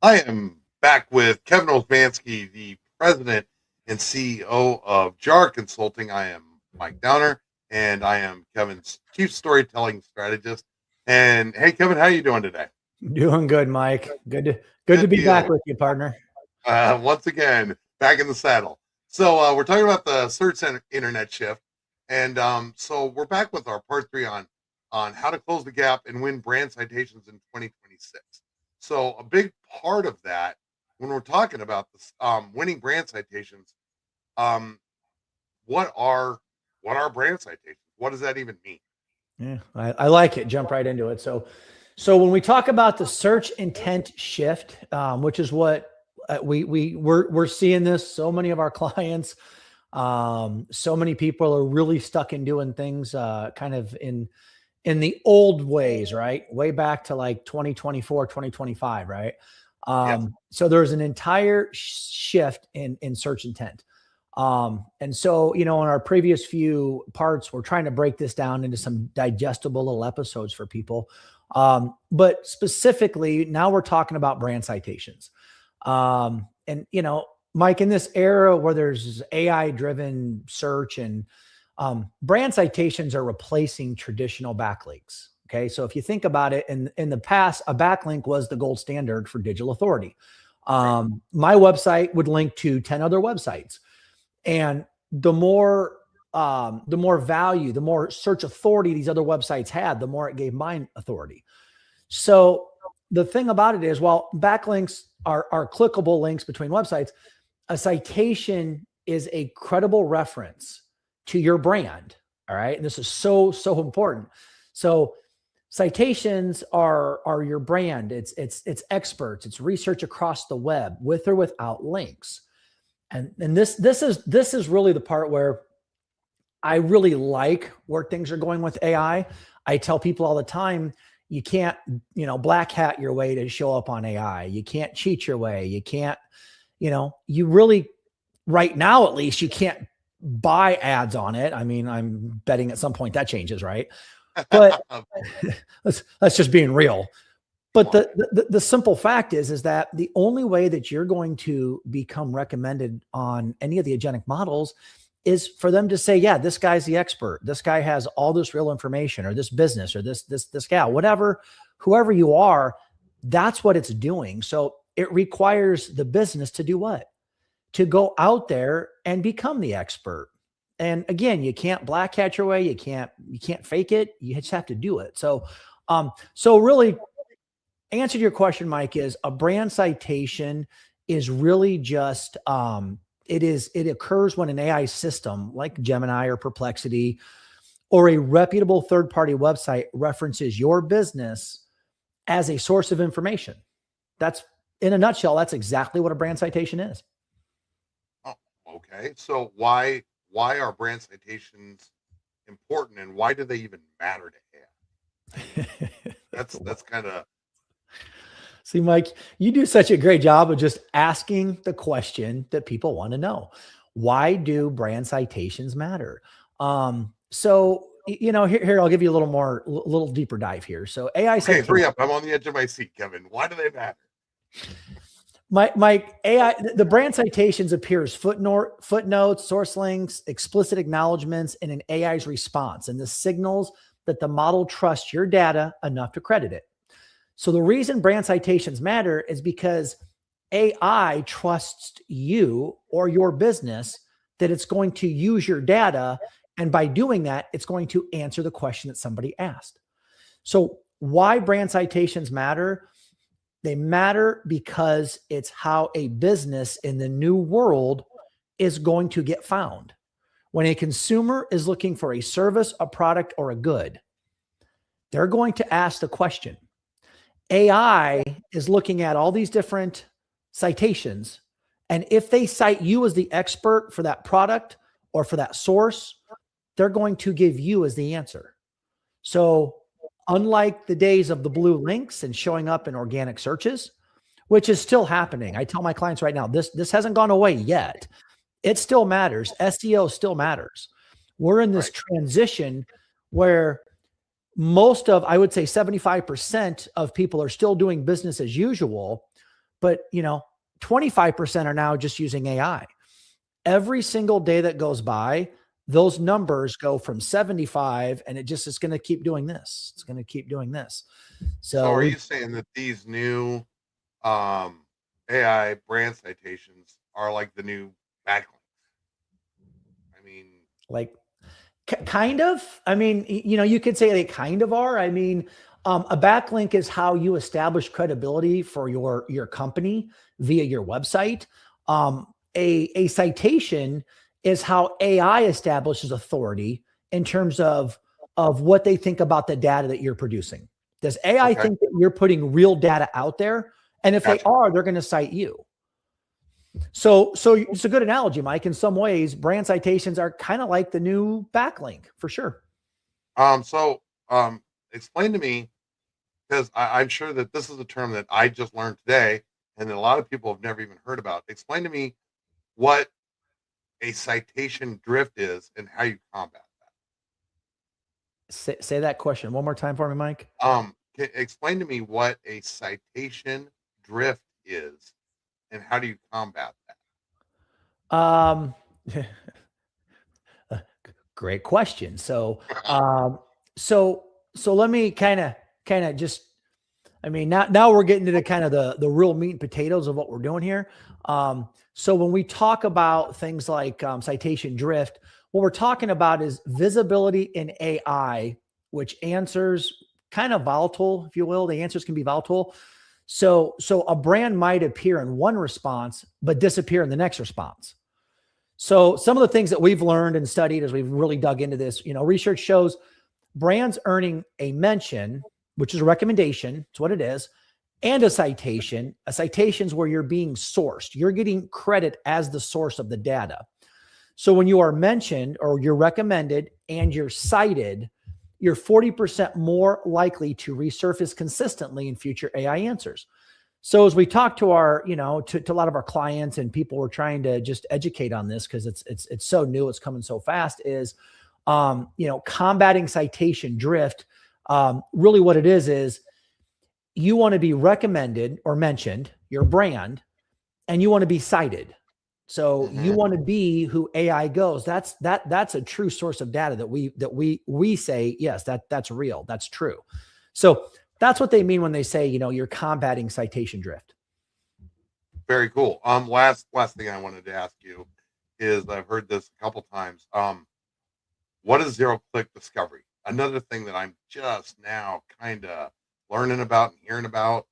I am back with Kevin Wosmansky, the president and CEO of JAR Consulting. I am Mike Downer, and I am Kevin's chief storytelling strategist. And hey, Kevin, how are you doing today? Doing good, Mike. Good to Good be back deal. with you, partner. Once again, back in the saddle. So we're talking about the search internet shift, and so we're back with our part three on how to close the gap and win brand citations in 2026. So a big part of that, when we're talking about this, winning brand citations, um, what are what are brand citations? What does that even mean? Yeah, I like it. Jump right into it. So when we talk about the search intent shift, which is what we're seeing this. So many of our clients, so many people are really stuck in doing things, kind of in the old ways, right? Way back to like 2024, 2025, right? Yes. So there's an entire shift in search intent. And so, in our previous few parts, we're trying to break this down into some digestible little episodes for people. But specifically, now we're talking about brand citations. And, Mike, in this era where there's AI driven search and brand citations are replacing traditional backlinks. Okay. So if you think about it, in the past, a backlink was the gold standard for digital authority. Right. My website would link to 10 other websites. And the more value, the more search authority these other websites had, the more it gave mine authority. So the thing about it is, while backlinks are clickable links between websites, a citation is a credible reference to your brand. All right. And this is so important. So citations are your brand. It's experts, it's research across the web with or without links. And this is really the part where I really like where things are going with AI. I tell people all the time, you can't, black hat your way to show up on AI. You can't cheat your way. You can't, you really, right now, at least, you can't buy ads on it. I mean, I'm betting at some point that changes, right? But let's just being real. But the simple fact is that the only way that you're going to become recommended on any of the agentic models is for them to say, yeah, this guy's the expert. This guy has all this real information, or this business, or this gal, whatever, whoever you are, that's what it's doing. So it requires the business to do what? To go out there and become the expert. And again, you can't black hat your way. You can't fake it. You just have to do it. So really, answer to your question, Mike, is a brand citation is really just it occurs when an AI system like Gemini or Perplexity or a reputable third-party website references your business as a source of information. That's, in a nutshell, that's exactly what a brand citation is. Oh, okay. So why are brand citations important, and why do they even matter to AI? That's kind of. See, Mike, you do such a great job of just asking the question that people want to know. Why do brand citations matter? Here I'll give you a little deeper dive here. So AI Okay, citation, hurry up. I'm on the edge of my seat, Kevin. Why do they matter? my AI, the brand citations appears footnotes, source links, explicit acknowledgments in an AI's response, and this signals that the model trusts your data enough to credit it. So the reason brand citations matter is because AI trusts you or your business that it's going to use your data. And by doing that, it's going to answer the question that somebody asked. So why brand citations matter? They matter because it's how a business in the new world is going to get found. When a consumer is looking for a service, a product, or a good, they're going to ask the question. AI is looking at all these different citations. And if they cite you as the expert for that product or for that source, they're going to give you as the answer. So unlike the days of the blue links and showing up in organic searches, which is still happening, I tell my clients right now, this hasn't gone away yet. It still matters. SEO still matters. We're in this transition where I would say 75% of people are still doing business as usual, but 25% are now just using AI. Every single day that goes by, those numbers go from 75, and it's going to keep doing this. It's going to keep doing this. So So are you saying that these new AI brand citations are like the new backlinks? I mean, like kind of, I mean, you could say they kind of are. I mean, a backlink is how you establish credibility for your company via your website. A citation is how AI establishes authority in terms of what they think about the data that you're producing. Does AI okay, think that you're putting real data out there? And if they gotcha. are, they're going to cite you. So it's a good analogy, Mike. In some ways, brand citations are kind of like the new backlink for sure. So explain to me, because I'm sure that this is a term that I just learned today, and that a lot of people have never even heard about. Explain to me what a citation drift is and how you combat Say that question one more time for me, Mike. that. Explain to me what a citation drift is and how do you combat that? Um, great question. So let me kind of just, I mean, now we're getting to the kind of the real meat and potatoes of what we're doing here. So when we talk about things like citation drift, what we're talking about is visibility in AI, which answers kind of volatile, if you will. The answers can be volatile. So a brand might appear in one response, but disappear in the next response. So some of the things that we've learned and studied as we've really dug into this, research shows brands earning a mention, which is a recommendation, it's what it is, and a citation. A citation is where you're being sourced. You're getting credit as the source of the data. So when you are mentioned or you're recommended and you're cited, you're 40% more likely to resurface consistently in future AI answers. So as we talk to our, to a lot of our clients and people we're trying to just educate on this because it's so new, it's coming so fast, is combating citation drift. Really what it is you want to be recommended or mentioned, your brand, and you want to be cited. So you want to be who AI goes. That's a true source of data that we say, yes, that's real. That's true. So that's what they mean when they say, you're combating citation drift. Very cool. Last thing I wanted to ask you is I've heard this a couple times. What is zero-click discovery? Another thing that I'm just now kind of learning about and hearing about.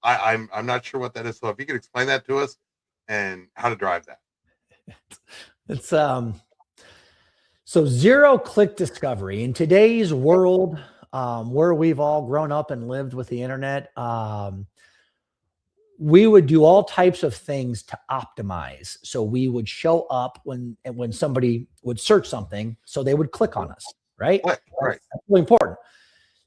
I'm not sure what that is. So if you could explain that to us and how to drive that. It's so zero-click discovery in today's world, where we've all grown up and lived with the internet. We would do all types of things to optimize. So we would show up when somebody would search something, so they would click on us, right? Right. That's really important.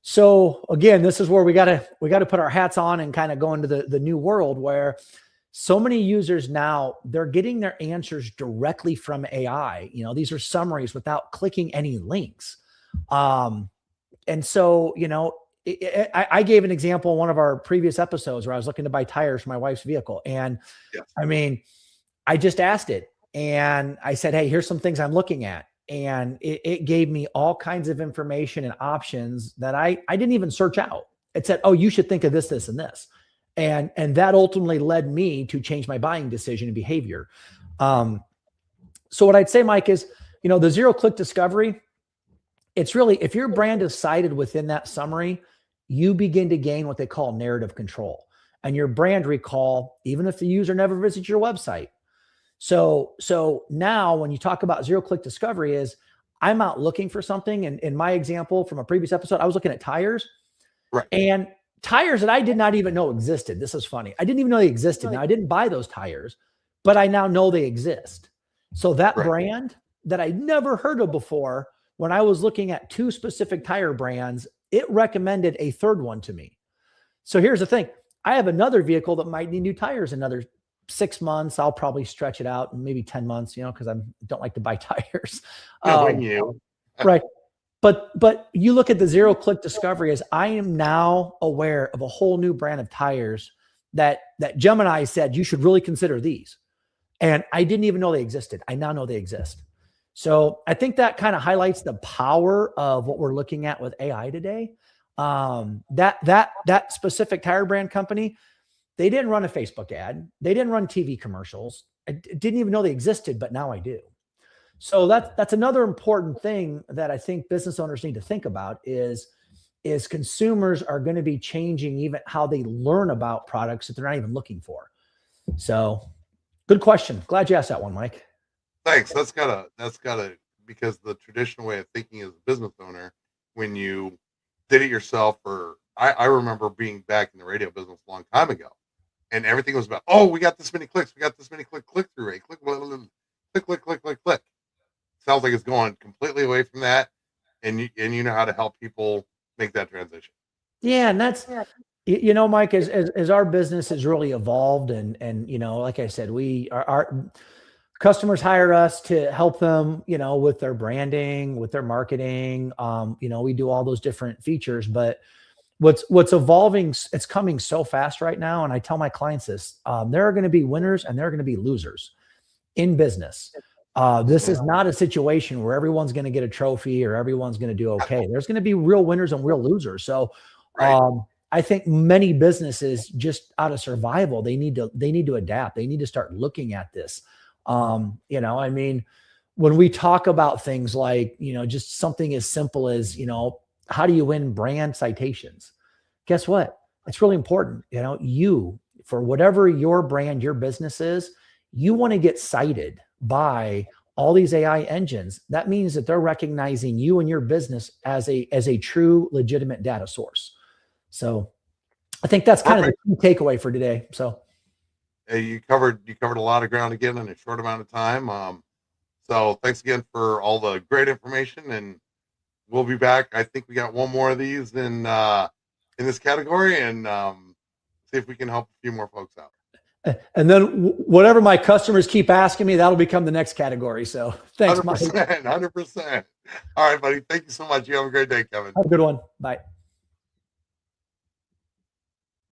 So again, this is where we gotta put our hats on and kind of go into the new world where so many users now, they're getting their answers directly from AI. These are summaries without clicking any links. And so, I gave an example in one of our previous episodes where I was looking to buy tires for my wife's vehicle. And yes. I mean, I just asked it and I said, hey, here's some things I'm looking at. And it gave me all kinds of information and options that I didn't even search out. It said, oh, you should think of this, this, and this. And that ultimately led me to change my buying decision and behavior. So what I'd say, Mike, is, the zero-click discovery, it's really, if your brand is cited within that summary, you begin to gain what they call narrative control and your brand recall, even if the user never visits your website. So now when you talk about zero-click discovery is I'm out looking for something. And in my example from a previous episode, I was looking at tires. Right. And tires that I did not even know existed. This is funny. I didn't even know they existed. Now I didn't buy those tires, but I now know they exist. So that brand that I never heard of before, when I was looking at two specific tire brands, it recommended a third one to me. So here's the thing. I have another vehicle that might need new tires in another 6 months. I'll probably stretch it out maybe 10 months, because I don't like to buy tires. Right. But you look at the zero-click discovery as I am now aware of a whole new brand of tires that Gemini said, you should really consider these. And I didn't even know they existed. I now know they exist. So I think that kind of highlights the power of what we're looking at with AI today. That specific tire brand company, they didn't run a Facebook ad. They didn't run TV commercials. I didn't even know they existed, but now I do. So that's another important thing that I think business owners need to think about is consumers are going to be changing even how they learn about products that they're not even looking for. So good question. Glad you asked that one, Mike. Thanks. That's gotta because the traditional way of thinking as a business owner, when you did it yourself, or I remember being back in the radio business a long time ago, and everything was about, oh, we got this many clicks, we got this many click through rate, click. Sounds like it's going completely away from that, and you know how to help people make that transition. Yeah, and that's Mike, as our business has really evolved, and like I said, our customers hire us to help them, with their branding, with their marketing. We do all those different features, but what's evolving, it's coming so fast right now. And I tell my clients this, there are going to be winners and there are going to be losers in business. This is not a situation where everyone's going to get a trophy or everyone's going to do okay. There's going to be real winners and real losers. So, I think many businesses, just out of survival, they need to adapt. They need to start looking at this. When we talk about things like, just something as simple as, how do you win brand citations? Guess what? It's really important. For whatever your brand, your business is, you want to get cited by all these AI engines. That means that they're recognizing you and your business as a true, legitimate data source. So I think that's kind of the key takeaway for today. So you covered a lot of ground again in a short amount of time. So thanks again for all the great information, and we'll be back. I think we got one more of these in this category, and see if we can help a few more folks out. And then whatever my customers keep asking me, that'll become the next category. So thanks, 100%, Mike. 100%. All right, buddy. Thank you so much. You have a great day, Kevin. Have a good one. Bye.